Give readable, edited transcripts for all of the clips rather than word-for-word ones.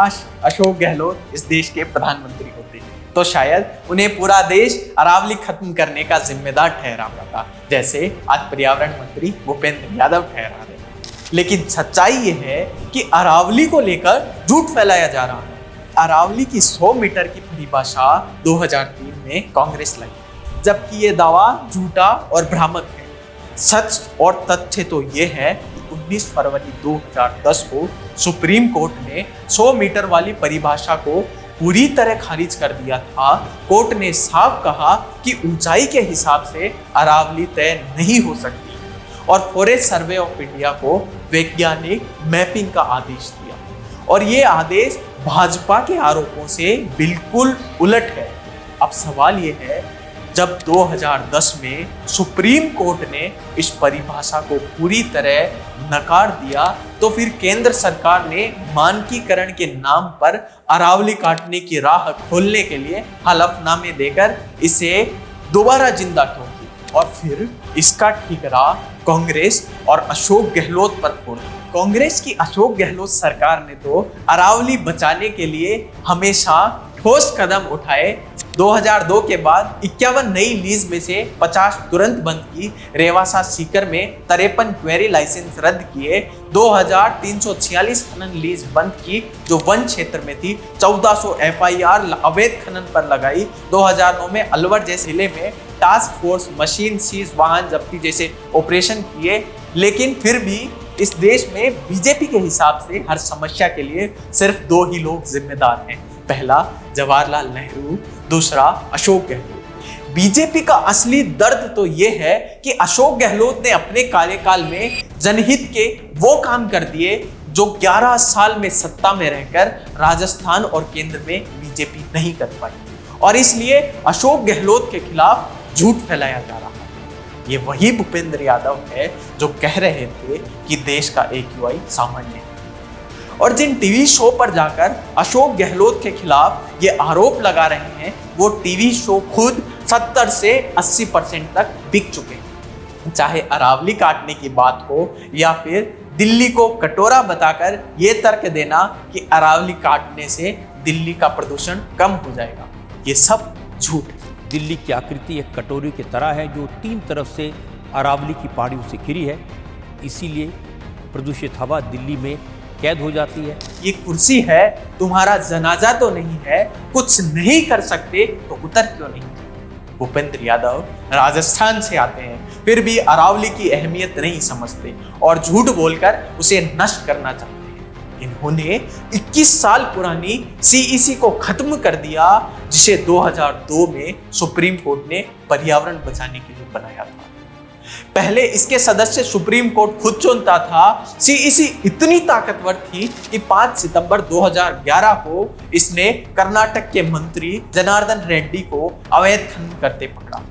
काश अशोक गहलोत इस देश के प्रधानमंत्री होते तो शायद उन्हें पूरा देश अरावली खत्म करने का जिम्मेदार ठहरा होता, जैसे आज पर्यावरण मंत्री भूपेंद्र यादव ठहरा रहे। लेकिन सच्चाई ये है कि अरावली को लेकर झूठ फैलाया जा रहा है। अरावली की 100 मीटर की परिभाषा 2003 में कांग्रेस लाई, जबकि ये दावा झूठा और भ्रामक है। सच और तथ्य तो ये है कि 19 फरवरी 2010 को सुप्रीम कोर्ट ने 100 मीटर वाली परिभाषा को पूरी तरह खारिज कर दिया था। कोर्ट ने साफ कहा कि ऊंचाई के हिसाब से अरावली तय नहीं हो सकती और फॉरेस्ट सर्वे ऑफ इंडिया को वैज्ञानिक मैपिंग का आदेश दिया। और ये आदेश भाजपा के आरोपों से बिल्कुल उलट है। अब सवाल ये है, जब 2010 में सुप्रीम कोर्ट ने इस परिभाषा को पूरी तरह नकार दिया, तो फिर केंद्र सरकार ने मानकीकरण के नाम पर अरावली काटने की राह खोलने के लिए हलफनामे देकर इसे दोबारा जिंदा ठोक दी और फिर इसका ठिकरा कांग्रेस और अशोक गहलोत पर फोड़ दिया। कांग्रेस की अशोक गहलोत सरकार ने तो अरावली बचाने के लिए हमेशा ठोस कदम उठाए। 2002 के बाद 51 नई लीज में से 50 तुरंत बंद की, रेवासा सीकर में 53 क्वेरी लाइसेंस रद्द किए, 2346 खनन लीज बंद की जो वन क्षेत्र में थी, 1400 FIR अवैध खनन पर लगाई। 2009 में अलवर जैसे जिले में टास्क फोर्स मशीन सीज वाहन जब्ती जैसे ऑपरेशन किए। लेकिन फिर भी इस देश में बीजेपी के हिसाब से हर समस्या के लिए सिर्फ 2 ही लोग जिम्मेदार हैं, पहला जवाहरलाल नेहरू, दूसरा अशोक गहलोत। बीजेपी का असली दर्द तो यह है कि अशोक गहलोत ने अपने कार्यकाल में जनहित के वो काम कर दिए जो 11 साल में सत्ता में रहकर राजस्थान और केंद्र में बीजेपी नहीं कर पाई, और इसलिए अशोक गहलोत के खिलाफ झूठ फैलाया जा रहा है। ये वही भूपेंद्र यादव है जो कह रहे थे कि देश का AQI सामान्य है, और जिन टीवी शो पर जाकर अशोक गहलोत के खिलाफ ये आरोप लगा रहे हैं, वो टीवी शो खुद 70 से 80% तक बिक चुके हैं। चाहे अरावली काटने की बात हो या फिर दिल्ली को कटोरा बताकर ये तर्क देना कि अरावली काटने से दिल्ली का प्रदूषण कम हो जाएगा, ये सब झूठ है। दिल्ली की आकृति एक कटोरी की तरह है जो 3 तरफ से अरावली की पहाड़ियों से घिरी है, इसीलिए प्रदूषित हवा दिल्ली में कैद हो जाती है। ये कुर्सी है, तुम्हारा जनाजा तो नहीं है, कुछ नहीं कर सकते तो उतर क्यों नहीं। भूपेंद्र यादव राजस्थान से आते हैं, फिर भी अरावली की अहमियत नहीं समझते और झूठ बोलकर उसे नष्ट करना चाहते हैं। इन्होंने 21 साल पुरानी CEC को खत्म कर दिया, जिसे 2002 में सुप्रीम कोर्ट ने पर्यावरण बचाने के लिए बनाया था। पहले इसके सदस्य सुप्रीम कोर्ट खुद चुनता था। CEC इतनी ताकतवर थी कि 5 सितंबर 2011 को इसने कर्नाटक के मंत्री जनार्दन रेड्डी को अवैध खनन करते पकड़ा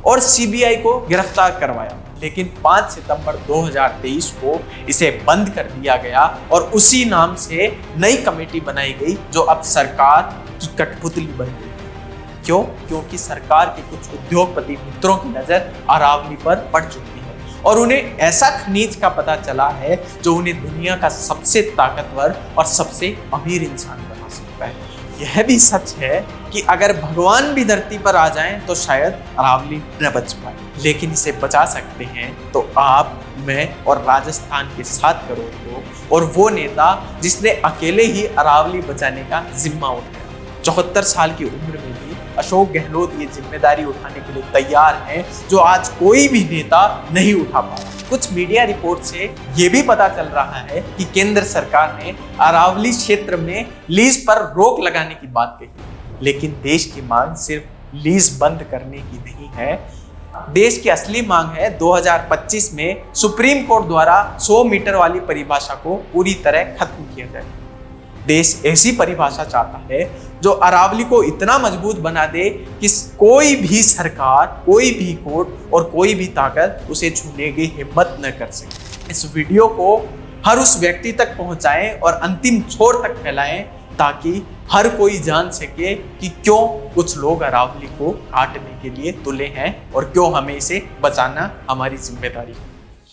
और CBI को गिरफ्तार करवाया। लेकिन 5 सितंबर 2023 को इसे बंद कर दिया गया और उसी नाम से नई कमेटी बनाई गई जो अब सरकार की कठपुतली बन गई। क्यों? क्योंकि सरकार के कुछ उद्योगपति मित्रों की नजर अरावली पर पड़ चुकी है और उन्हें ऐसा खनिज का पता चला है जो उन्हें दुनिया का सबसे ताकतवर और सबसे अमीर इंसान बना सकता है। यह भी सच है कि अगर भगवान भी धरती पर आ जाएं तो शायद अरावली न बच पाए, लेकिन इसे बचा सकते हैं तो आप, मैं और राजस्थान के 7 करोड़ लोग और वो नेता जिसने अकेले ही अरावली बचाने का जिम्मा उठाया। 74 साल की उम्र में भी अशोक गहलोत ये जिम्मेदारी उठाने के लिए तैयार हैं, जो आज कोई भी नेता नहीं उठा पाया। कुछ मीडिया रिपोर्ट से ये भी पता चल रहा है कि केंद्र सरकार ने अरावली क्षेत्र में लीज पर रोक लगाने की बात कही, लेकिन देश की मांग सिर्फ लीज बंद करने की नहीं है। देश की असली मांग है 2025 में सुप्रीम कोर्ट द्वारा 100 मीटर वाली परिभाषा को पूरी तरह खत्म किया जाए। देश ऐसी परिभाषा चाहता है जो अरावली को इतना मजबूत बना दे कि कोई भी सरकार, कोई भी कोर्ट और कोई भी ताकत उसे छूने की हिम्मत न कर सके। इस वीडियो को हर उस व्यक्ति तक पहुंचाएं और अंतिम छोर तक फैलाएं ताकि हर कोई जान सके कि क्यों कुछ लोग अरावली को काटने के लिए तुले हैं और क्यों हमें इसे बचाना हमारी जिम्मेदारी है।